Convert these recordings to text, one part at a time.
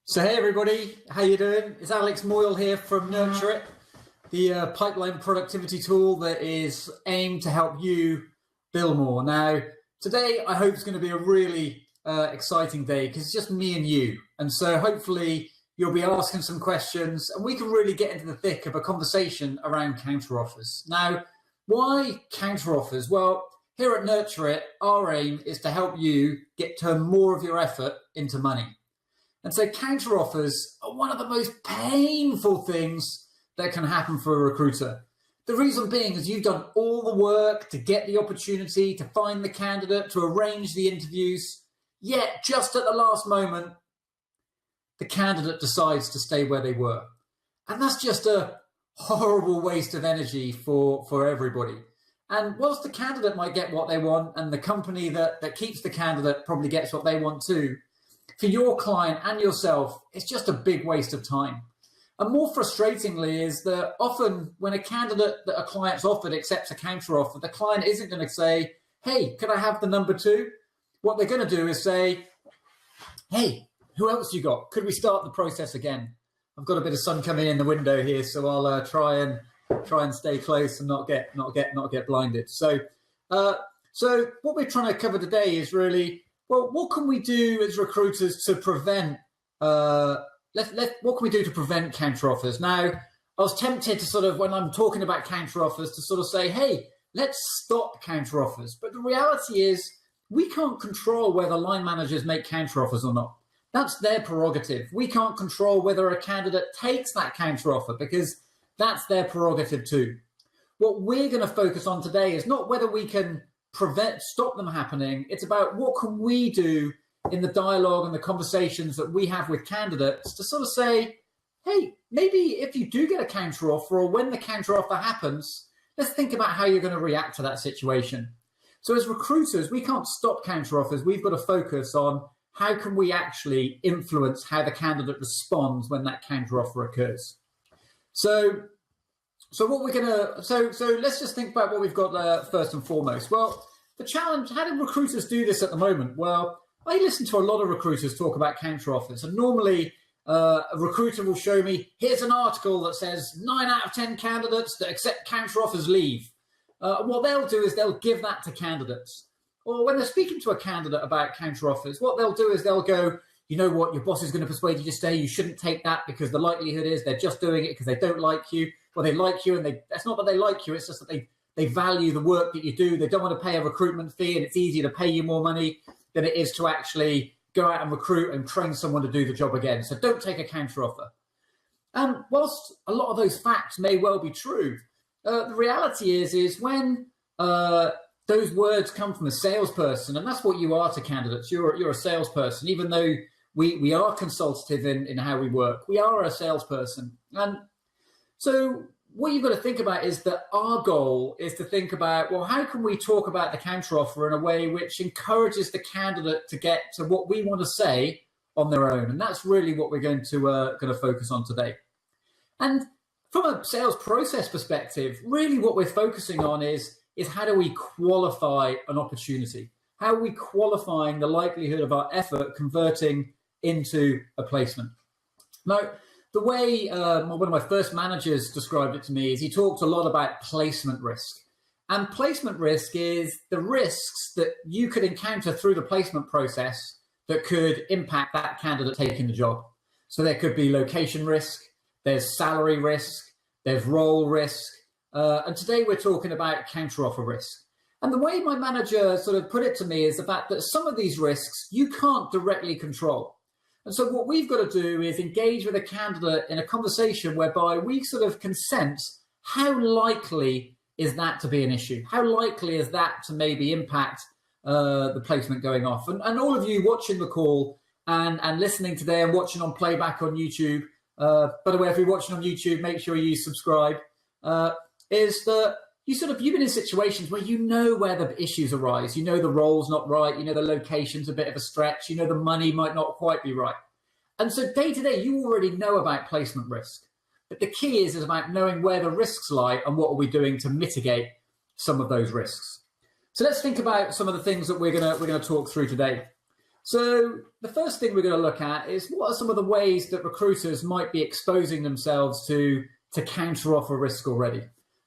So hey everybody, how you doing? It's Alex Moyle here from Nurture It, the pipeline productivity tool that is aimed to help you bill more. Now, today I hope it's going to be a really exciting day because it's just me and you. And so hopefully you'll be asking some questions and we can really get into the thick of a conversation around counteroffers. Now, why counteroffers? Well, here at Nurture It, our aim is to help you turn more of your effort into money. And so counteroffers are one of the most painful things that can happen for a recruiter. The reason being is you've done all the work to get the opportunity, to find the candidate, to arrange the interviews, yet just at the last moment, the candidate decides to stay where they were. And that's just a horrible waste of energy for everybody. And whilst the candidate might get what they want and the company that keeps the candidate probably gets what they want too, for your client and yourself, it's just a big waste of time. And more frustratingly is that often when a candidate that a client's offered accepts a counteroffer, the client isn't going to say, hey, could I have the number two? What they're going to do is say, hey, who else you got? Could we start the process again? I've got a bit of sun coming in the window here, so I'll try and stay close and not get blinded. So what we're trying to cover today is really, well, what can we do as recruiters to prevent? What can we do to prevent counteroffers? Now, I was tempted to sort of, when I'm talking about counteroffers, to sort of say, hey, let's stop counteroffers. But the reality is, we can't control whether line managers make counteroffers or not. That's their prerogative. We can't control whether a candidate takes that counteroffer because that's their prerogative too. What we're going to focus on today is not whether we can stop them happening. It's about what can we do in the dialogue and the conversations that we have with candidates to sort of say, hey, maybe if you do get a counteroffer or when the counteroffer happens, let's think about how you're going to react to that situation. So as recruiters, we can't stop counteroffers. We've got to focus on how can we actually influence how the candidate responds when that counteroffer occurs. So let's just think about what we've got first and foremost. Well, the challenge, how do recruiters do this at the moment? Well, I listen to a lot of recruiters talk about counteroffers, and normally a recruiter will show me, here's an article that says 9 out of 10 candidates that accept counteroffers leave. What they'll do is they'll give that to candidates. Or when they're speaking to a candidate about counteroffers, what they'll do is they'll go, you know what, your boss is going to persuade you to stay. You shouldn't take that because the likelihood is they're just doing it because they don't like you. Well, they like you, and that's not that they like you. It's just that they value the work that you do. They don't want to pay a recruitment fee, and it's easier to pay you more money than it is to actually go out and recruit and train someone to do the job again. So don't take a counteroffer. And whilst a lot of those facts may well be true, the reality is when those words come from a salesperson, and that's what you are to candidates. You're a salesperson, even though we are consultative in how we work. We are a salesperson. And so what you've got to think about is that our goal is to think about, well, how can we talk about the counteroffer in a way which encourages the candidate to get to what we want to say on their own? And that's really what we're going to focus on today. And from a sales process perspective, really what we're focusing on is how do we qualify an opportunity? How are we qualifying the likelihood of our effort converting into a placement? Now, the way one of my first managers described it to me is he talked a lot about placement risk. And placement risk is the risks that you could encounter through the placement process that could impact that candidate taking the job. So there could be location risk, there's salary risk, there's role risk, and today we're talking about counteroffer risk. And the way my manager sort of put it to me is the fact that some of these risks you can't directly control. And so what we've got to do is engage with a candidate in a conversation whereby we sort of can sense how likely is that to be an issue? How likely is that to maybe impact the placement going off? And all of you watching the call and listening today and watching on playback on YouTube, by the way, if you're watching on YouTube, make sure you subscribe, is that you've been in situations where you know where the issues arise. You know the role's not right. You know the location's a bit of a stretch. You know the money might not quite be right. And so day to day, you already know about placement risk. But the key is about knowing where the risks lie and what are we doing to mitigate some of those risks. So let's think about some of the things that we're gonna talk through today. So the first thing we're going to look at is what are some of the ways that recruiters might be exposing themselves to counteroffer risk already.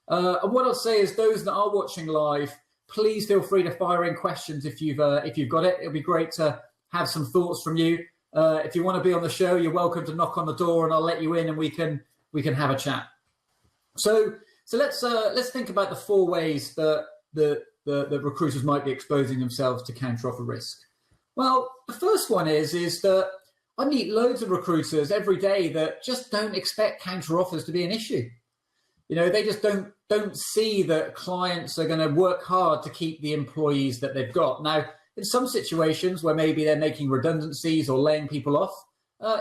And what I'll say is those that are watching live, please feel free to fire in questions if you've got it. It'll be great to have some thoughts from you. If you want to be on the show, you're welcome to knock on the door and I'll let you in and we can have a chat. So let's think about the 4 ways that the recruiters might be exposing themselves to counteroffer risk. Well, the first one is that I meet loads of recruiters every day that just don't expect counteroffers to be an issue. You know, they just don't see that clients are going to work hard to keep the employees that they've got. Now, in some situations where maybe they're making redundancies or laying people off,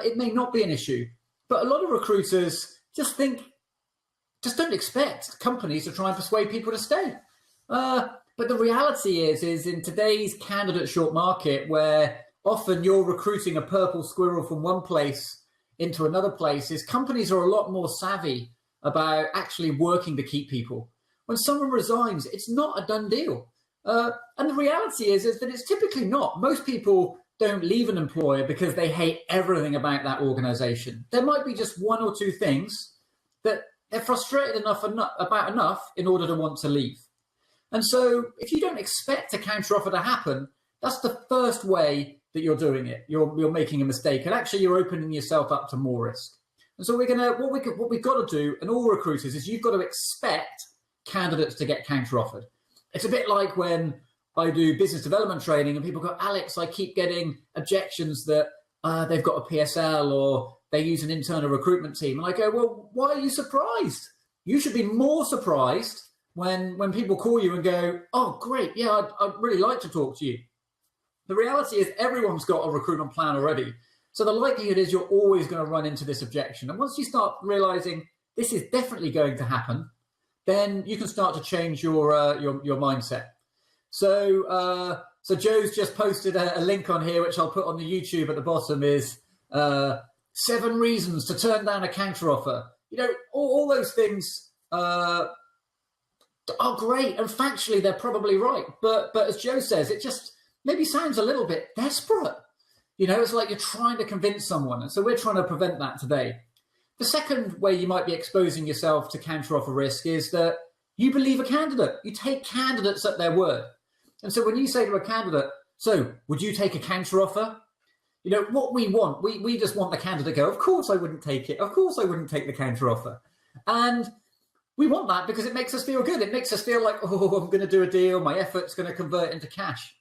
it may not be an issue. But a lot of recruiters just don't expect companies to try and persuade people to stay. But the reality is in today's candidate short market, where often you're recruiting a purple squirrel from one place into another place, is companies are a lot more savvy about actually working to keep people. When someone resigns, it's not a done deal. And the reality is that it's typically not. Most people don't leave an employer because they hate everything about that organization. There might be just 1 or 2 things that they're frustrated about enough in order to want to leave. And so if you don't expect a counteroffer to happen, that's the first way that you're doing it. You're making a mistake, and actually you're opening yourself up to more risk. And so what we've got to do, and all recruiters, is you've got to expect candidates to get counteroffered. It's a bit like when I do business development training and people go, Alex, I keep getting objections that they've got a PSL or they use an internal recruitment team. And I go, well, why are you surprised? You should be more surprised when people call you and go, oh, great, yeah, I'd really like to talk to you. The reality is everyone's got a recruitment plan already. So the likelihood is you're always going to run into this objection. And once you start realizing this is definitely going to happen, then you can start to change your mindset. So Joe's just posted a link on here, which I'll put on the YouTube at the bottom, is 7 reasons to turn down a counteroffer. You know, all those things are great, and factually they're probably right. But as Joe says, it just maybe sounds a little bit desperate. You know, it's like you're trying to convince someone. And so we're trying to prevent that today. The second way you might be exposing yourself to counteroffer risk is that you believe a candidate. You take candidates at their word. And so when you say to a candidate, so would you take a counteroffer? You know, what we want, we just want the candidate to go, of course I wouldn't take it. Of course I wouldn't take the counteroffer. And we want that because it makes us feel good. It makes us feel like, oh, I'm going to do a deal. My effort's going to convert into cash.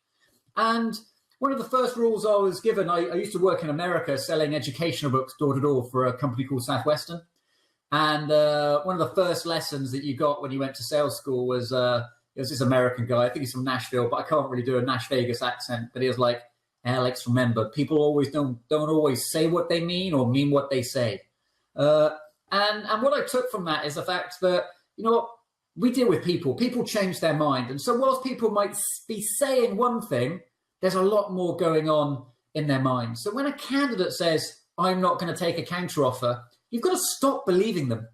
And one of the first rules I was given, I used to work in America selling educational books door to door for a company called Southwestern. And one of the first lessons that you got when you went to sales school was this American guy. I think he's from Nashville, but I can't really do a Nash Vegas accent. But he was like, Alex, remember, people always don't always say what they mean or mean what they say. And what I took from that is the fact that, you know what, we deal with people. People change their mind. And so whilst people might be saying one thing, there's a lot more going on in their mind. So when a candidate says, I'm not going to take a counteroffer, you've got to stop believing them,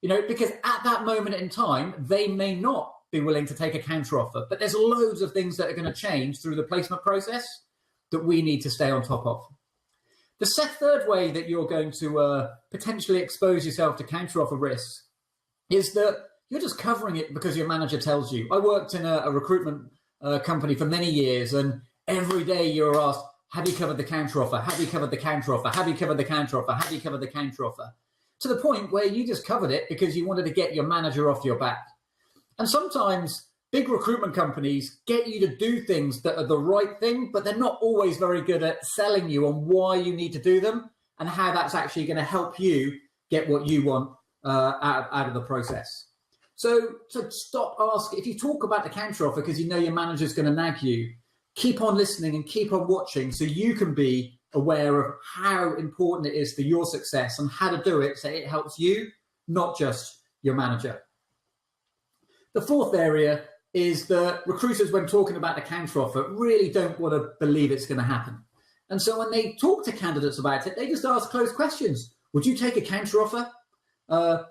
you know, because at that moment in time, they may not be willing to take a counteroffer. But there's loads of things that are going to change through the placement process that we need to stay on top of. The third way that you're going to potentially expose yourself to counteroffer risks is that you're just covering it because your manager tells you. I worked in a recruitment company for many years, and every day you're asked, have you covered the counteroffer? Have you covered the counteroffer? Have you covered the counteroffer? Have you covered the counteroffer? To the point where you just covered it because you wanted to get your manager off your back. And sometimes big recruitment companies get you to do things that are the right thing, but they're not always very good at selling you on why you need to do them and how that's actually going to help you get what you want out of the process. So stop asking. If you talk about the counteroffer because you know your manager's going to nag you, keep on listening and keep on watching so you can be aware of how important it is for your success and how to do it so it helps you, not just your manager. The fourth area is that recruiters, when talking about the counteroffer, really don't want to believe it's going to happen. And so when they talk to candidates about it, they just ask closed questions. Would you take a counteroffer?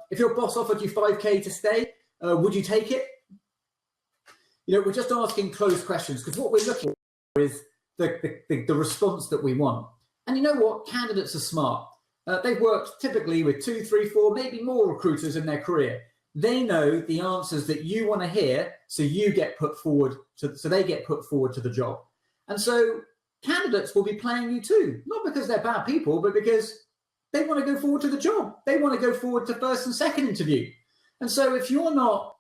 If your boss offered you 5K to stay, would you take it? You know, we're just asking closed questions because what we're looking for is the response that we want. And you know what? Candidates are smart. They've worked typically with 2, 3, 4, maybe more recruiters in their career. They know the answers that you want to hear, so you get put forward so they get put forward to the job. And so candidates will be playing you too, not because they're bad people, but because they want to go forward to the job. They want to go forward to first and second interview. And so if you're not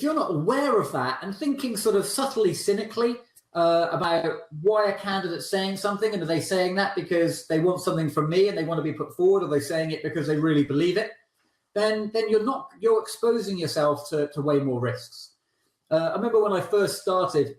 aware of that and thinking sort of subtly, cynically about why a candidate's saying something, and are they saying that because they want something from me and they want to be put forward, or are they saying it because they really believe it, then you're exposing yourself to way more risks. I remember when I first started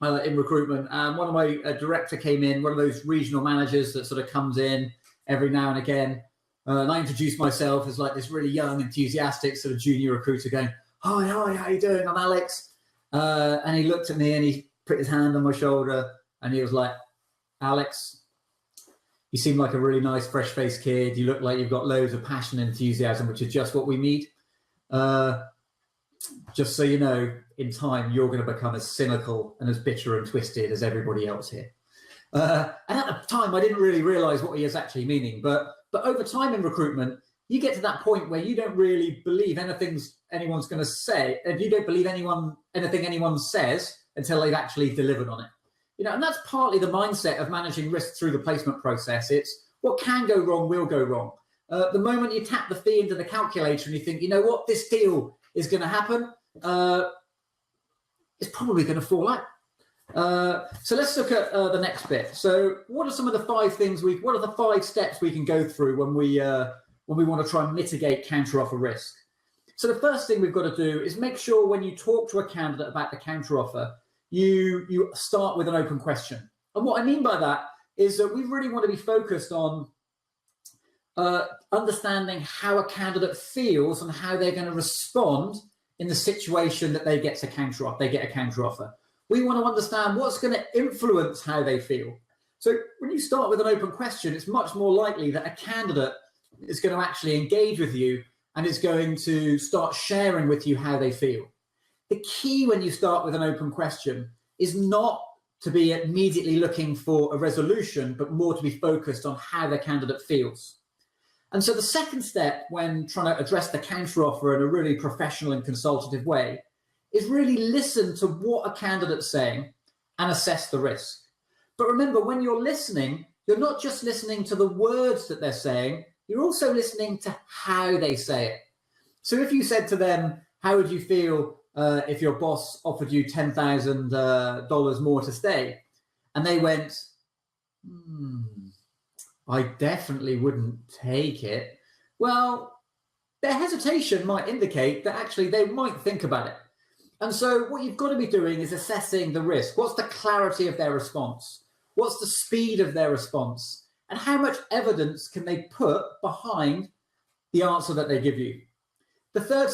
in recruitment, and one of my director came in, one of those regional managers that sort of comes in every now and again, and I introduced myself as like this really young, enthusiastic sort of junior recruiter going, hi, how you doing? I'm Alex. And he looked at me and he put his hand on my shoulder and he was like, Alex, you seem like a really nice, fresh-faced kid. You look like you've got loads of passion and enthusiasm, which is just what we need. Just so you know, in time, you're going to become as cynical and as bitter and twisted as everybody else here. And at the time, I didn't really realize what he was actually meaning. But over time in recruitment, you get to that point where you don't really believe anything anyone's going to say, and you don't believe anything anyone says until they've actually delivered on it. And that's partly the mindset of managing risk through the placement process. It's what can go wrong will go wrong. The moment you tap the fee into the calculator and you think, you know what, this deal is going to happen, it's probably going to fall out. So let's look at the next bit. So what are some of the 5 things what are the 5 steps we can go through when we want to try and mitigate counteroffer risk? So the first thing we've got to do is make sure when you talk to a candidate about the counteroffer, you start with an open question. And what I mean by that is that we really want to be focused on understanding how a candidate feels and how they're going to respond in the situation that they get a counteroffer. We want to understand what's going to influence how they feel. So when you start with an open question, it's much more likely that a candidate is going to actually engage with you and is going to start sharing with you how they feel. The key when you start with an open question is not to be immediately looking for a resolution, but more to be focused on how the candidate feels. And so the second step when trying to address the counteroffer in a really professional and consultative way is really listen to what a candidate's saying and assess the risk. But remember, when you're listening, you're not just listening to the words that they're saying, you're also listening to how they say it. So if you said to them, how would you feel if your boss offered you $10,000 more to stay? And they went, I definitely wouldn't take it. Well, their hesitation might indicate that actually they might think about it. And so what you've got to be doing is assessing the risk. What's the clarity of their response? What's the speed of their response? And how much evidence can they put behind the answer that they give you? The third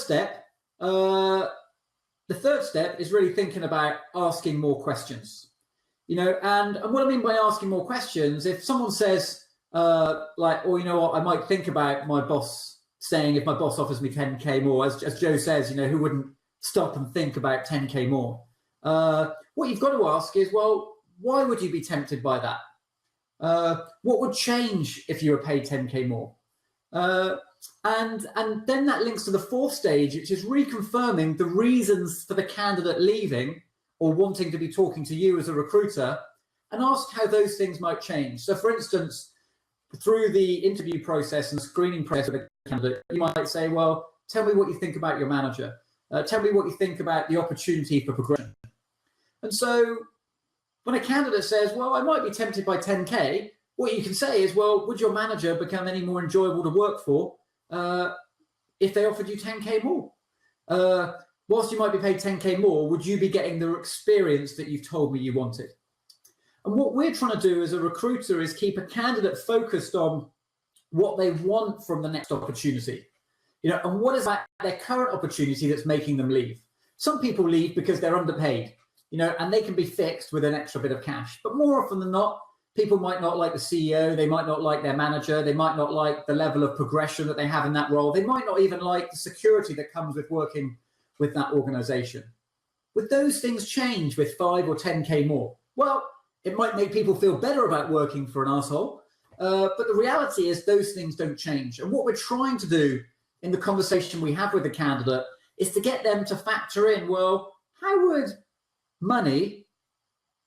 step is really thinking about asking more questions. And what I mean by asking more questions, if someone says like, oh, you know what, I might think about my boss saying if my boss offers me 10K more, as Joe says, who wouldn't stop and think about 10K more? What you've got to ask is, well, why would you be tempted by that? What would change if you were paid 10K more? And then that links to the fourth stage, which is reconfirming the reasons for the candidate leaving or wanting to be talking to you as a recruiter, and ask how those things might change. So for instance, through the interview process and screening process with a candidate, you might say, well, tell me what you think about your manager. Tell me what you think about the opportunity for progression. And so when a candidate says, well, I might be tempted by 10K, what you can say is, well, would your manager become any more enjoyable to work for if they offered you 10K more? Whilst you might be paid 10K more, would you be getting the experience that you've told me you wanted? And what we're trying to do as a recruiter is keep a candidate focused on what they want from the next opportunity. And what is that their current opportunity that's making them leave? Some people leave because they're underpaid, and they can be fixed with an extra bit of cash. But more often than not, people might not like the CEO, they might not like their manager, they might not like the level of progression that they have in that role, they might not even like the security that comes with working with that organization. Would those things change with 5 or 10K more? Well, It might make people feel better about working for an asshole. But the reality is those things don't change. And what we're trying to do in the conversation we have with the candidate is to get them to factor in, well, how would money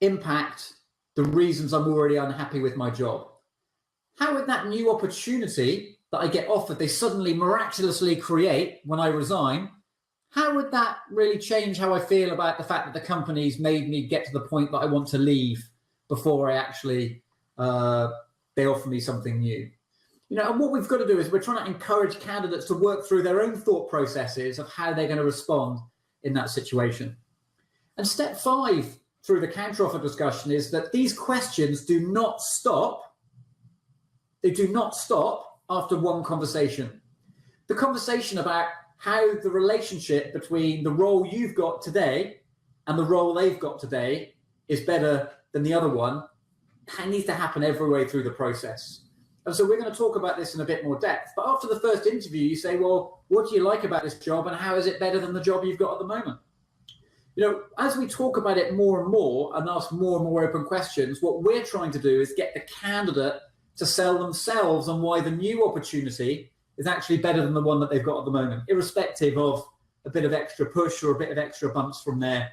impact the reasons I'm already unhappy with my job? How would that new opportunity that I get offered, they suddenly miraculously create when I resign, how would that really change how I feel about the fact that the company's made me get to the point that I want to leave before I actually, they offer me something new? You know, and what we've got to do is we're trying to encourage candidates to work through their own thought processes of how they're going to respond in that situation. And step 5 through the counteroffer discussion is that these questions do not stop. They do not stop after one conversation. The conversation about how the relationship between the role you've got today and the role they've got today is better than the other one, that needs to happen every way through the process. And so we're going to talk about this in a bit more depth. But after the first interview, you say, well, what do you like about this job and how is it better than the job you've got at the moment? You know, as we talk about it more and more and ask more and more open questions, what we're trying to do is get the candidate to sell themselves on why the new opportunity is actually better than the one that they've got at the moment, irrespective of a bit of extra push or a bit of extra bumps from their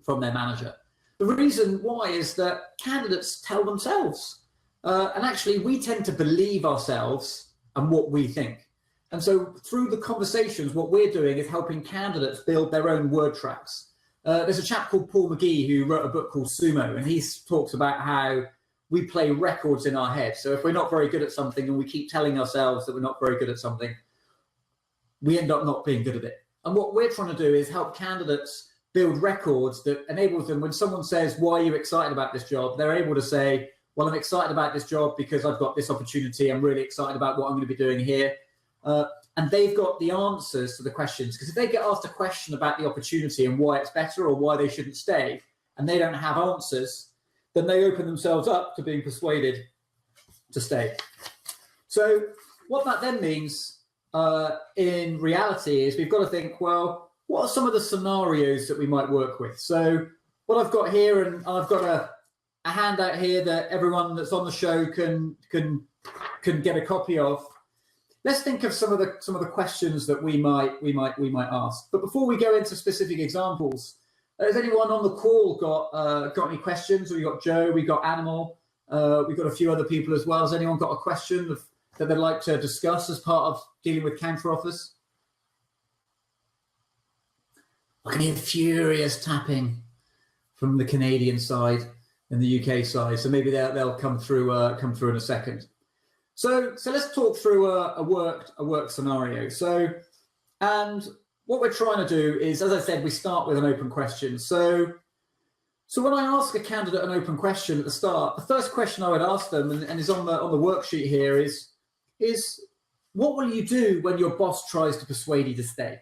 manager. The reason why is that candidates tell themselves. And actually, we tend to believe ourselves and what we think. And so through the conversations, what we're doing is helping candidates build their own word tracks. There's a chap called Paul McGee who wrote a book called Sumo, and he talks about how we play records in our head. So if we're not very good at something and we keep telling ourselves that we're not very good at something, we end up not being good at it. And what we're trying to do is help candidates build records that enables them, when someone says, why are you excited about this job? They're able to say, well, I'm excited about this job because I've got this opportunity. I'm really excited about what I'm going to be doing here. And they've got the answers to the questions. Because if they get asked a question about the opportunity and why it's better or why they shouldn't stay, and they don't have answers, then they open themselves up to being persuaded to stay. So what that then means in reality is we've got to think, well, what are some of the scenarios that we might work with? So what I've got here, and I've got a handout here that everyone that's on the show can get a copy of. Let's think of some of the questions that we might ask. But before we go into specific examples, has anyone on the call got any questions? We got Joe, we got Animal, we've got a few other people as well. Has anyone got a question that they'd like to discuss as part of dealing with counteroffers? I can hear furious tapping from the Canadian side and the UK side, so maybe they'll come through in a second. So let's talk through a work scenario. So, and what we're trying to do is, as I said, we start with an open question. So when I ask a candidate an open question at the start, the first question I would ask them, and is on the worksheet here, is what will you do when your boss tries to persuade you to stay?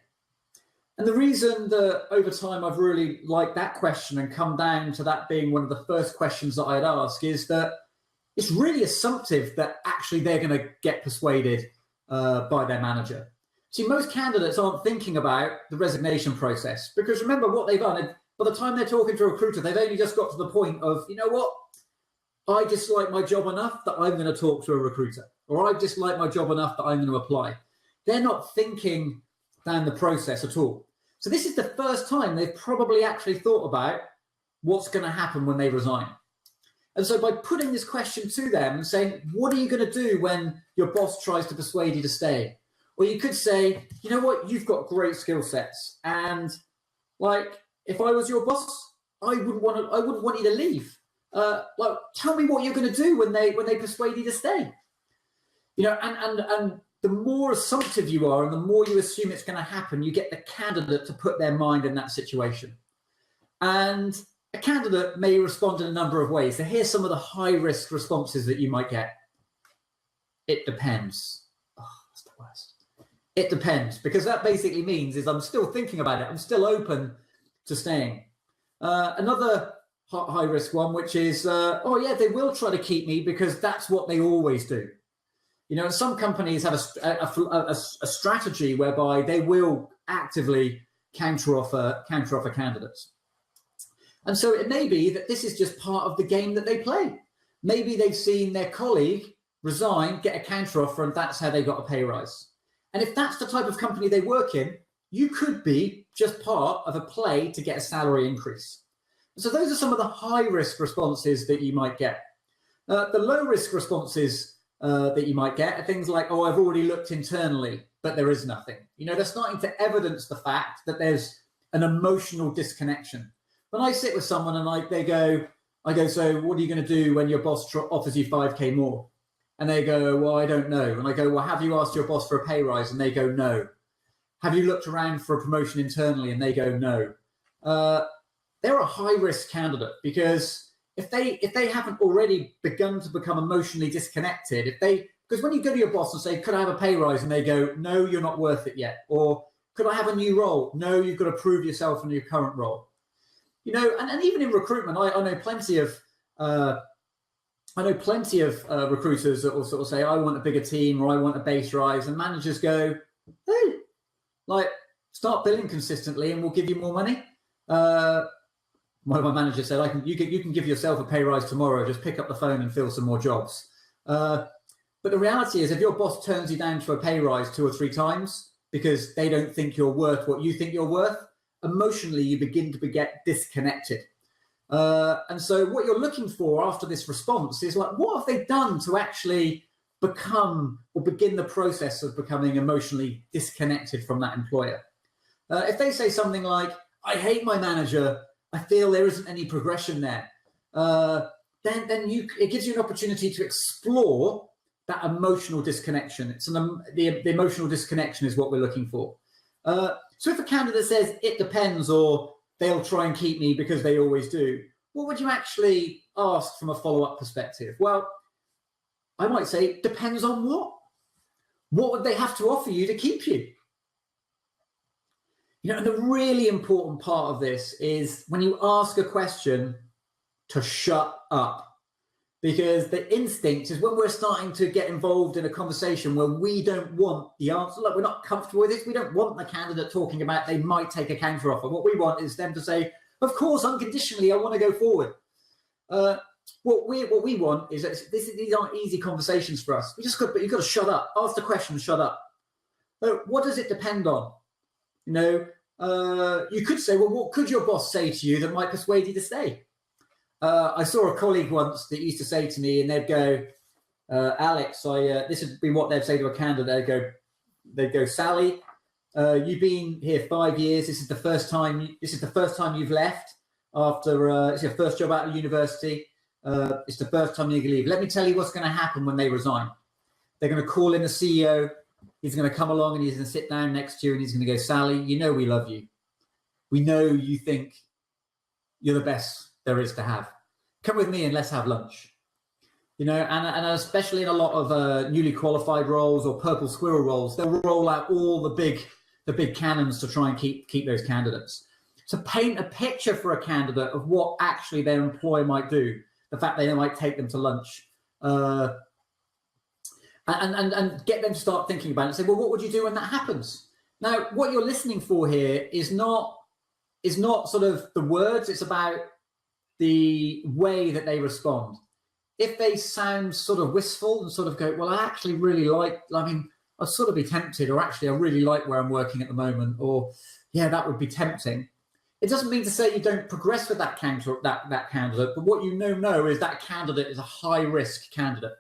And the reason that over time I've really liked that question and come down to that being one of the first questions that I'd ask is that it's really assumptive that actually they're going to get persuaded by their manager. See, most candidates aren't thinking about the resignation process because remember what they've done. By the time they're talking to a recruiter, they've only just got to the point of, you know what, I dislike my job enough that I'm going to talk to a recruiter, or I dislike my job enough that I'm going to apply. They're not thinking down the process at all. So this is the first time they've probably actually thought about what's going to happen when they resign. And so by putting this question to them and saying, what are you going to do when your boss tries to persuade you to stay? Or you could say, you know what, you've got great skill sets. And like, if I was your boss, I wouldn't want you to leave. Like, tell me what you're going to do when they persuade you to stay. You know, and the more assumptive you are and the more you assume it's going to happen, you get the candidate to put their mind in that situation. And a candidate may respond in a number of ways. So here's some of the high-risk responses that you might get. It depends. Oh, that's the worst. It depends, because that basically means is I'm still thinking about it. I'm still open to staying. Another high-risk one, which is, oh yeah, they will try to keep me because that's what they always do. You know, some companies have a strategy whereby they will actively counteroffer candidates. And so it may be that this is just part of the game that they play. Maybe they've seen their colleague resign, get a counteroffer, and that's how they got a pay rise. And if that's the type of company they work in, you could be just part of a play to get a salary increase. So those are some of the high-risk responses that you might get. The low-risk responses that you might get are things like, oh, I've already looked internally, but there is nothing. They're starting to evidence the fact that there's an emotional disconnection. When I sit with someone and I go, so what are you going to do when your boss offers you 5K more? And they go, well, I don't know. And I go, well, have you asked your boss for a pay rise? And they go, no. Have you looked around for a promotion internally? And they go, no. They're a high-risk candidate, because if they haven't already begun to become emotionally disconnected, because when you go to your boss and say, could I have a pay rise? And they go, no, you're not worth it yet. Or could I have a new role? No, you've got to prove yourself in your current role. And even in recruitment, I know plenty of recruiters that will sort of say, I want a bigger team, or I want a base rise, and managers go, hey, start billing consistently and we'll give you more money. One of my managers said, you can give yourself a pay rise tomorrow, just pick up the phone and fill some more jobs. But the reality is, if your boss turns you down to a pay rise 2 or 3 times because they don't think you're worth what you think you're worth, emotionally you begin to get disconnected. And so what you're looking for after this response is what have they done to actually become or begin the process of becoming emotionally disconnected from that employer? If they say something like, I hate my manager, I feel there isn't any progression there, then it gives you an opportunity to explore that emotional disconnection. The emotional disconnection is what we're looking for. So if a candidate says it depends, or they'll try and keep me because they always do, what would you actually ask from a follow-up perspective? Well, I might say, depends on what? What would they have to offer you to keep you? And the really important part of this is when you ask a question, to shut up. Because the instinct is, when we're starting to get involved in a conversation where we don't want the answer, we're not comfortable with it, we don't want the candidate talking about they might take a counteroffer. What we want is them to say, of course, unconditionally, I want to go forward. What we want is that these aren't easy conversations for us. You've got to shut up. Ask the question, shut up. So what does it depend on? You could say, well, what could your boss say to you that might persuade you to stay? I saw a colleague once that used to say to me, and they'd go, Alex, this would be what they'd say to a candidate. They'd go, Sally, you've been here 5 years. This is the first time you've left after it's your first job out of university. It's the first time you can leave. Let me tell you what's going to happen when they resign. They're going to call in the CEO. He's going to come along and he's going to sit down next to you and he's going to go, Sally, we love you. We know you think you're the best there is to have. Come with me and let's have lunch. And especially in a lot of newly qualified roles or purple squirrel roles, they'll roll out all the big cannons to try and keep those candidates. To paint a picture for a candidate of what actually their employer might do, the fact they might take them to lunch, and get them to start thinking about it and say, well, what would you do when that happens? Now, what you're listening for here is not sort of the words, it's about the way that they respond. If they sound sort of wistful and sort of go, well, I actually really I'd sort of be tempted, or actually I really like where I'm working at the moment, or yeah, that would be tempting. It doesn't mean to say you don't progress with that candidate, but what you know is that candidate is a high-risk candidate.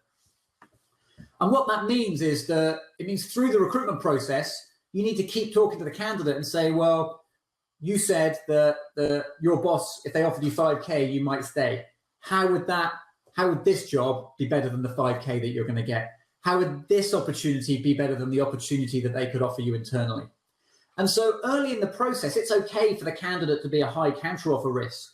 And what that means is that it means through the recruitment process, you need to keep talking to the candidate and say, well, you said that your boss, if they offered you 5K, you might stay. How would this job be better than the 5K that you're going to get? How would this opportunity be better than the opportunity that they could offer you internally? And so early in the process, it's okay for the candidate to be a high counteroffer risk.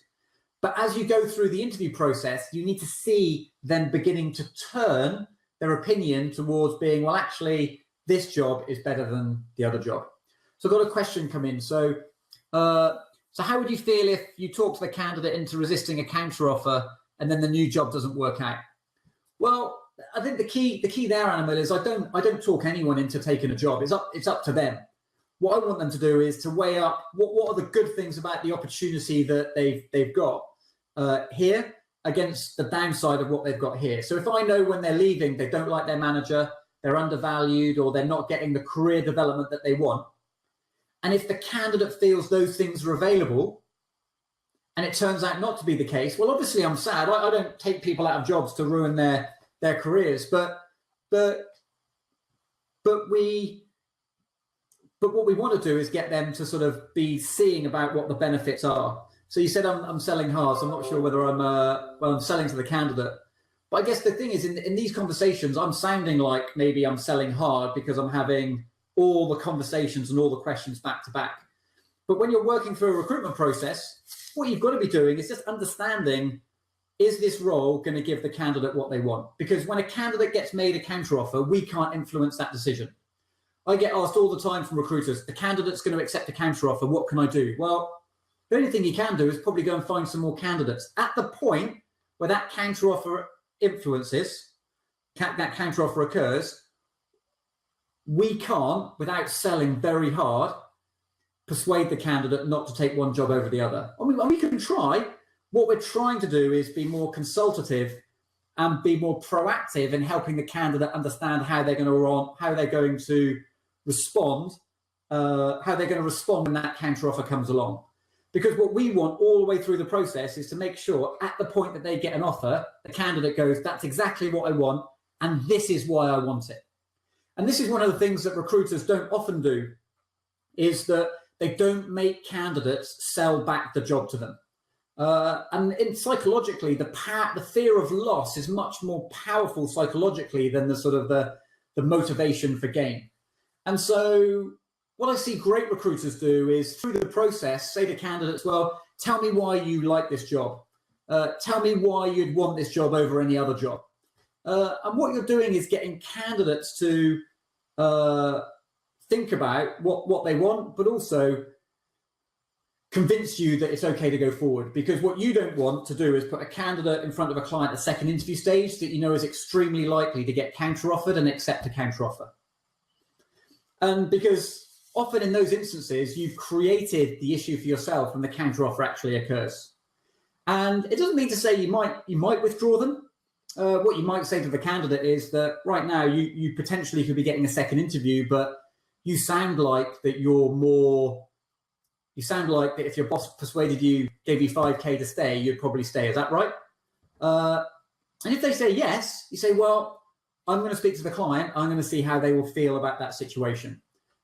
But as you go through the interview process, you need to see them beginning to turn their opinion towards being, well, actually, this job is better than the other job. So I've got a question come in. So how would you feel if you talk to the candidate into resisting a counteroffer and then the new job doesn't work out? Well, I think the key there, Animal, is I don't talk anyone into taking a job. It's up to them. what I want them to do is to weigh up what are the good things about the opportunity that they've got here against the downside of what they've got here. So if I know when they're leaving, they don't like their manager, they're undervalued, or they're not getting the career development that they want, and if the candidate feels those things are available, and it turns out not to be the case, well, obviously I'm sad. I don't take people out of jobs to ruin their careers, but what we want to do is get them to sort of be seeing about what the benefits are. So you said I'm selling hard, so I'm not sure whether I'm selling to the candidate. But I guess the thing is, in these conversations, I'm sounding like maybe I'm selling hard because I'm having all the conversations and all the questions back to back. But when you're working through a recruitment process, what you've got to be doing is just understanding, is this role going to give the candidate what they want? Because when a candidate gets made a counteroffer, we can't influence that decision. I get asked all the time from recruiters, the candidate's going to accept a counteroffer, what can I do? Well, the only thing you can do is probably go and find some more candidates. At the point where that counteroffer influences, that counteroffer occurs, we can't, without selling very hard, persuade the candidate not to take one job over the other. I mean, we can try. What we're trying to do is be more consultative and be more proactive in helping the candidate understand how they're going to respond when that counteroffer comes along. Because what we want all the way through the process is to make sure at the point that they get an offer, the candidate goes, that's exactly what I want, and this is why I want it. And this is one of the things that recruiters don't often do, is that they don't make candidates sell back the job to them. Psychologically, the fear of loss is much more powerful psychologically than the motivation for gain. And so what I see great recruiters do is, through the process, say to candidates, well, tell me why you like this job. Tell me why you'd want this job over any other job. And what you're doing is getting candidates to think about what they want, but also convince you that it's okay to go forward. Because what you don't want to do is put a candidate in front of a client at the second interview stage that you know is extremely likely to get counteroffered and accept a counteroffer. And because often in those instances, you've created the issue for yourself when the counteroffer actually occurs. And it doesn't mean to say you might withdraw them. What you might say to the candidate is that right now you potentially could be getting a second interview, but you sound like that if your boss persuaded you, gave you 5K to stay, you'd probably stay. Is that right? And if they say yes, you say, well, I'm going to speak to the client. I'm going to see how they will feel about that situation.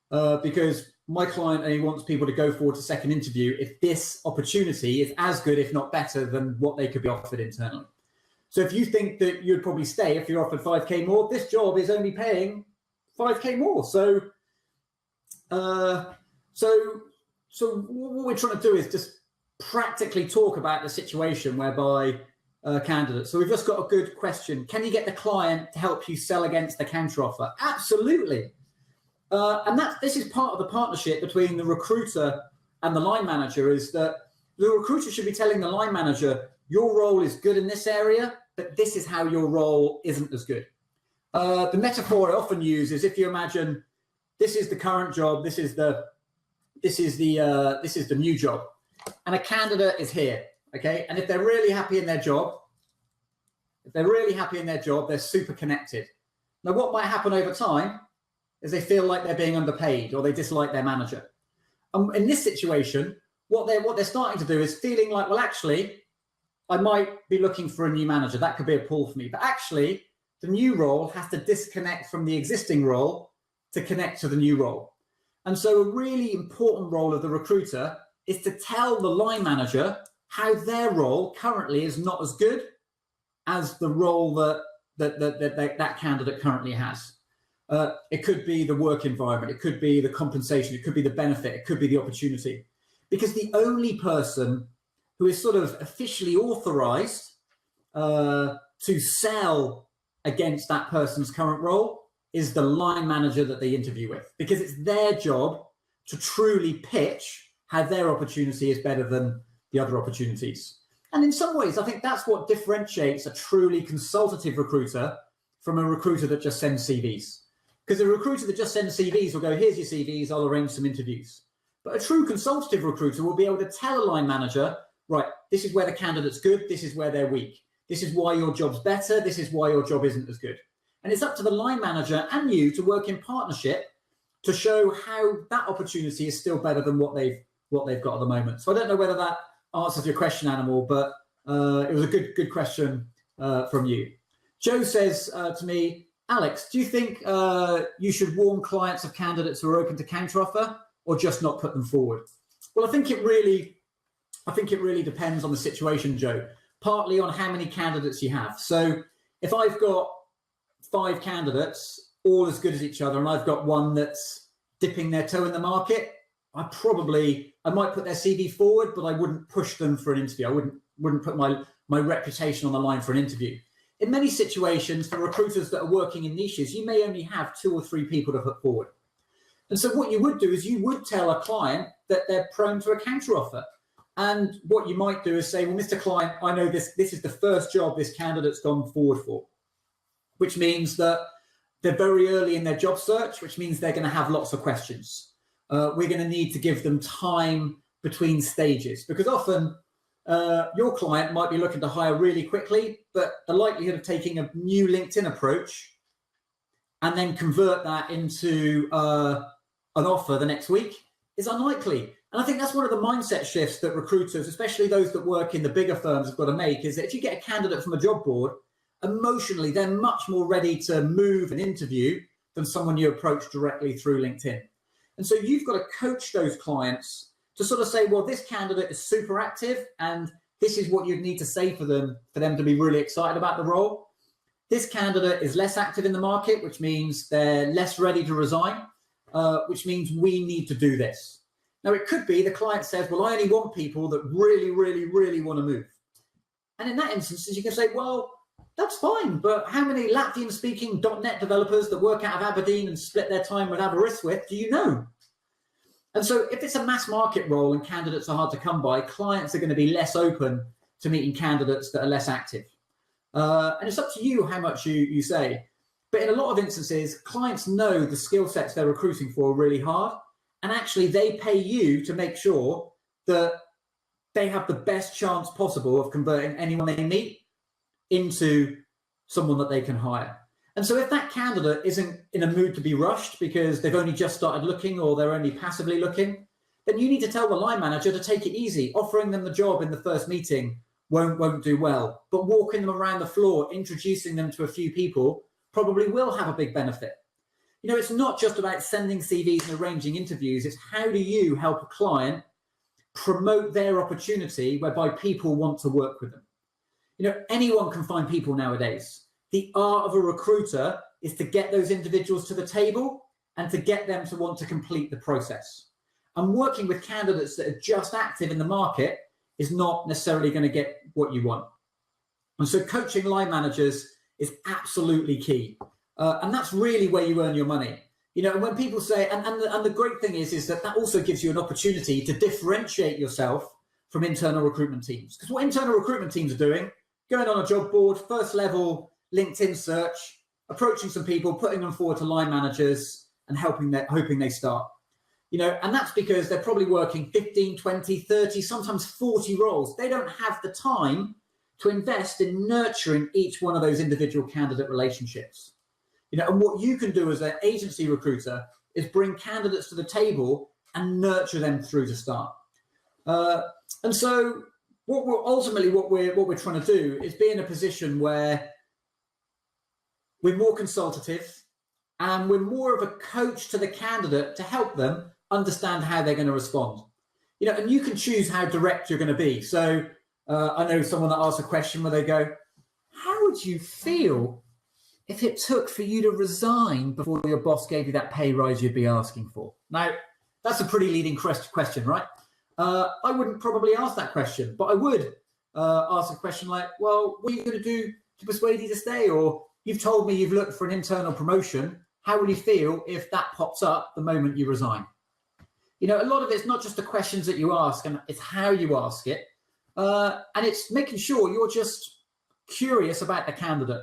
Because my client only wants people to go forward to second interview if this opportunity is as good, if not better, than what they could be offered internally. So if you think that you'd probably stay if you're offered 5K more, this job is only paying 5K more. So what we're trying to do is just practically talk about the situation whereby candidates. So we've just got a good question. Can you get the client to help you sell against the counteroffer? Absolutely. And this is part of the partnership between the recruiter and the line manager, is that the recruiter should be telling the line manager, your role is good in this area, but this is how your role isn't as good. The metaphor I often use is, if you imagine this is the current job, this is the new job, and a candidate is here, okay? And if they're really happy in their job, they're super connected. Now, what might happen over time is they feel like they're being underpaid, or they dislike their manager. In this situation, what they're starting to do is feeling like, well, actually, I might be looking for a new manager. That could be a pull for me. But actually, the new role has to disconnect from the existing role to connect to the new role. And so a really important role of the recruiter is to tell the line manager how their role currently is not as good as the role that candidate currently has. It could be the work environment, it could be the compensation, it could be the benefit, it could be the opportunity. Because the only person who is sort of officially authorized to sell against that person's current role is the line manager that they interview with, because it's their job to truly pitch how their opportunity is better than the other opportunities. And in some ways, I think that's what differentiates a truly consultative recruiter from a recruiter that just sends CVs. Because a recruiter that just sends CVs will go, here's your CVs, I'll arrange some interviews. But a true consultative recruiter will be able to tell a line manager, right, this is where the candidate's good, this is where they're weak. This is why your job's better, this is why your job isn't as good. And it's up to the line manager and you to work in partnership to show how that opportunity is still better than what they've got at the moment. So I don't know whether that answers your question, Animal, but it was a good question from you. Joe says to me, Alex, do you think you should warn clients of candidates who are open to counteroffer or just not put them forward? Well, I think it really depends on the situation, Joe, partly on how many candidates you have. So if I've got 5 candidates, all as good as each other, and I've got one that's dipping their toe in the market, I might put their CV forward, but I wouldn't push them for an interview. I wouldn't put my reputation on the line for an interview. In many situations, for recruiters that are working in niches, you may only have 2 or 3 people to put forward. And so what you would do is you would tell a client that they're prone to a counteroffer. And what you might do is say, well, Mr. Client, I know this is the first job this candidate's gone forward for, which means that they're very early in their job search, which means they're going to have lots of questions. We're going to need to give them time between stages, because often your client might be looking to hire really quickly, but the likelihood of taking a new LinkedIn approach and then convert that into an offer the next week is unlikely. And I think that's one of the mindset shifts that recruiters, especially those that work in the bigger firms, have got to make, is that if you get a candidate from a job board, emotionally, they're much more ready to move an interview than someone you approach directly through LinkedIn. And so you've got to coach those clients to sort of say, well, this candidate is super active and this is what you'd need to say for them to be really excited about the role. This candidate is less active in the market, which means they're less ready to resign, which means we need to do this. Now, it could be the client says, well, I only want people that really, really, really want to move. And in that instance, you can say, well, that's fine, but how many Latvian-speaking .NET developers that work out of Aberdeen and split their time with Aberystwyth do you know? And so if it's a mass market role and candidates are hard to come by, clients are going to be less open to meeting candidates that are less active. And it's up to you how much you say. But in a lot of instances, clients know the skill sets they're recruiting for are really hard. And actually, they pay you to make sure that they have the best chance possible of converting anyone they meet into someone that they can hire. And so if that candidate isn't in a mood to be rushed because they've only just started looking or they're only passively looking, then you need to tell the line manager to take it easy. Offering them the job in the first meeting won't do well, but walking them around the floor, introducing them to a few people probably will have a big benefit. You know, it's not just about sending CVs and arranging interviews. It's how do you help a client promote their opportunity whereby people want to work with them. You know, anyone can find people nowadays. The art of a recruiter is to get those individuals to the table and to get them to want to complete the process. And working with candidates that are just active in the market is not necessarily going to get what you want. And so coaching line managers is absolutely key. And that's really where you earn your money. You know, when people say, and the great thing is that also gives you an opportunity to differentiate yourself from internal recruitment teams. Because what internal recruitment teams are doing, going on a job board, first level LinkedIn search, approaching some people, putting them forward to line managers and hoping they start. You know, and that's because they're probably working 15, 20, 30, sometimes 40 roles. They don't have the time to invest in nurturing each one of those individual candidate relationships. You know, and what you can do as an agency recruiter is bring candidates to the table and nurture them through to start. And so what we're trying to do is be in a position where we're more consultative and we're more of a coach to the candidate to help them understand how they're going to respond. You know, and you can choose how direct you're going to be. So I know someone that asked a question where they go, how would you feel if it took for you to resign before your boss gave you that pay rise you'd be asking for? Now, that's a pretty leading question, right? I wouldn't probably ask that question, but I would ask a question like, well, what are you going to do to persuade you to stay? Or you've told me you've looked for an internal promotion. How will you feel if that pops up the moment you resign? You know, a lot of it's not just the questions that you ask, and it's how you ask it. And it's making sure you're just curious about the candidate.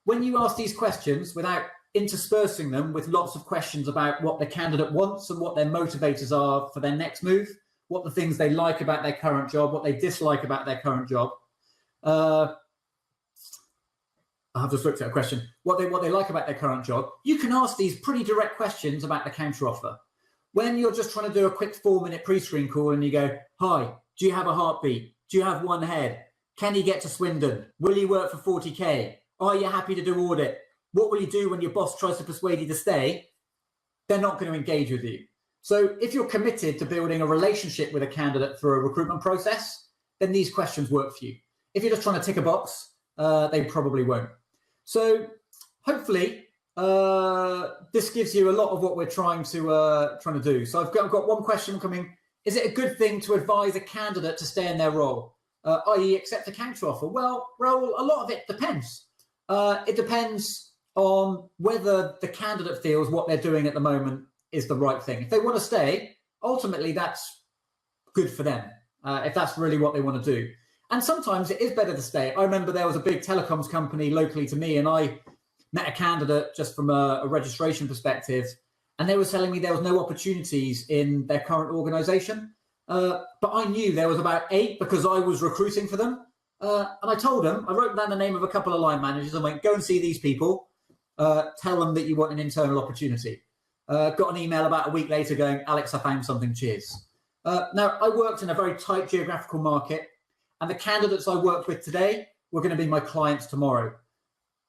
When you ask these questions without interspersing them with lots of questions about what the candidate wants and what their motivators are for their next move, what the things they like about their current job, what they dislike about their current job. I've just looked at a question. What they like about their current job. You can ask these pretty direct questions about the counteroffer. When you're just trying to do a quick 4-minute pre-screen call and you go, hi, do you have a heartbeat? Do you have one head? Can you get to Swindon? Will you work for 40K? Are you happy to do audit? What will you do when your boss tries to persuade you to stay? They're not going to engage with you. So if you're committed to building a relationship with a candidate for a recruitment process, then these questions work for you. If you're just trying to tick a box, they probably won't. So hopefully this gives you a lot of what we're trying to do. So I've got one question coming. Is it a good thing to advise a candidate to stay in their role, i.e. accept a counteroffer? Well, Raoul, a lot of it depends. It depends on whether the candidate feels what they're doing at the moment is the right thing. If they want to stay, ultimately that's good for them, if that's really what they want to do. And sometimes it is better to stay. I remember there was a big telecoms company locally to me, and I met a candidate just from a registration perspective, and they were telling me there was no opportunities in their current organization. But I knew there was about 8 because I was recruiting for them. And I told them, I wrote down the name of a couple of line managers and went, go and see these people. Tell them that you want an internal opportunity. Got an email about a week later going, Alex, I found something, cheers. Now, I worked in a very tight geographical market, and the candidates I worked with today were going to be my clients tomorrow.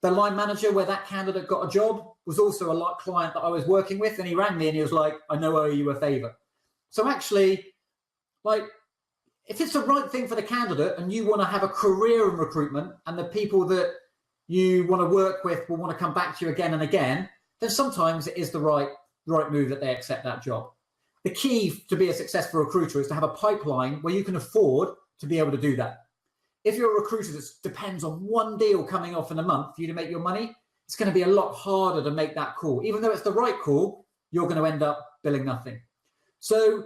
The line manager where that candidate got a job was also a client that I was working with, and he rang me and he was like, I know I owe you a favor. So actually, like, if it's the right thing for the candidate and you want to have a career in recruitment and the people that you want to work with will want to come back to you again and again, then sometimes it is the right move that they accept that job. The key to be a successful recruiter is to have a pipeline where you can afford to be able to do that. If you're a recruiter that depends on one deal coming off in a month for you to make your money, it's going to be a lot harder to make that call. Even though it's the right call, you're going to end up billing nothing. So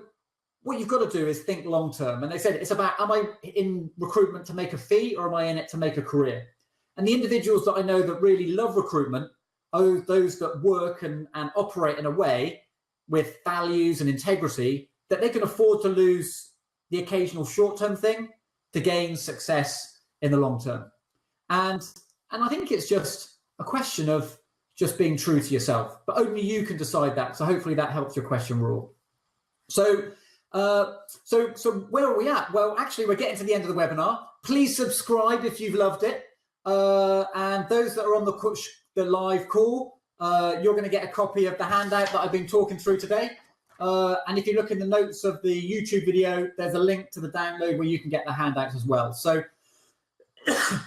what you've got to do is think long term. And they said it's about, am I in recruitment to make a fee or am I in it to make a career? And the individuals that I know that really love recruitment are those that work and operate in a way with values and integrity that they can afford to lose the occasional short-term thing to gain success in the long term. And I think it's just a question of just being true to yourself, but only you can decide that. So hopefully that helps your question, Raoul. So where are we at? Well, actually, we're getting to the end of the webinar. Please subscribe if you've loved it. And those that are on the live call, you're going to get a copy of the handout that I've been talking through today. And if you look in the notes of the YouTube video, there's a link to the download where you can get the handouts as well. So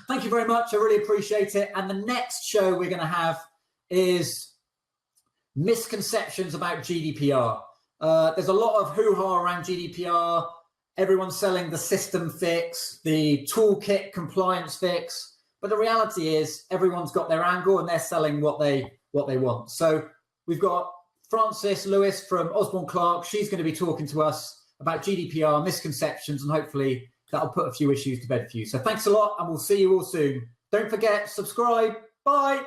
thank you very much. I really appreciate it. And the next show we're going to have is misconceptions about GDPR. There's a lot of hoo-ha around GDPR. Everyone's selling the system fix, the toolkit compliance fix. But the reality is everyone's got their angle and they're selling what they want. So we've got Frances Lewis from Osborne Clark. She's going to be talking to us about GDPR misconceptions, and hopefully that'll put a few issues to bed for you. So thanks a lot, and we'll see you all soon. Don't forget, subscribe. Bye.